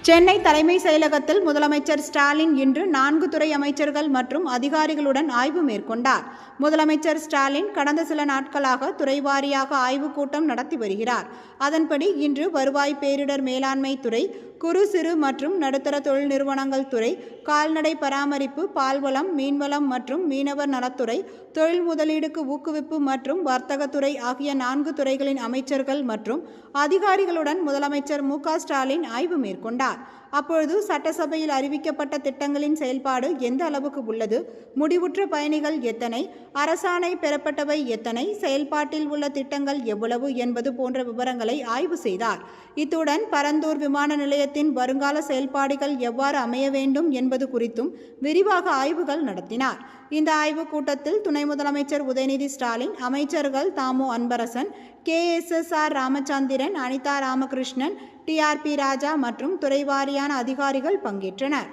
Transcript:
சென்னை தலைமை செயலகத்தில் முதலமைச்சர் ஸ்டாலின் இன்று 4 துறை அமைச்சர்கள் மற்றும் அதிகாரிகளுடன் ஆய்வு மேற்கொண்டார். முதலமைச்சர் ஸ்டாலின் கடந்த சில நாட்களாக துறை வாரியாக ஆய்வுக் கூட்டம் நடத்தி வருகிறார். அதன்படி இன்று வருவாய் பேரிடர் மேலாண்மை துறை, குறு சிறு மற்றும் நடுத்தர தொழில் நிறுவனங்கள் துறை, கால்நடை பராமரிப்பு, பால்வளம், மீன்வளம் மற்றும் மீனவர் நலத்துறை, தொழில் முதலீடுக்கு ஊக்குவிப்பு மற்றும் வர்த்தகத்துறை ஆகிய 4 துறைகளின் அமைச்சர்கள் மற்றும் அதிகாரிகளுடன் முதலமைச்சர் மு.க. ஸ்டாலின் ஆய்வு மேற்கொண்டார். அப்பொழுது சட்டசபையில் அறிவிக்கப்பட்ட திட்டங்களின் செயல்பாடு எந்த அளவுக்கு உள்ளது, முடிவுற்ற பயணிகள் எத்தனை, அரசாணை பெறப்பட்டவை எத்தனை, செயல்பாட்டில் உள்ள திட்டங்கள் எவ்வளவு என்பது போன்ற விவரங்களை ஆய்வு செய்தார். இத்துடன் பரந்தூர் விமான நிலையத்தின் வருங்கால செயல்பாடுகள் எவ்வாறு அமைய வேண்டும் என்பது குறித்தும் விரிவாக ஆய்வுகள் நடத்தினார். இந்த ஆய்வுக் கூட்டத்தில் துணை முதலமைச்சர் உதயநிதி ஸ்டாலின், அமைச்சர்கள் தாமு அன்பரசன், கே.எஸ்.எஸ்.ஆர். ராமச்சந்திரன், அனிதா ராமகிருஷ்ணன், டி.ஆர்.பி. ராஜா மற்றும் துறை வாரியான அதிகாரிகள் பங்கேற்றனர்.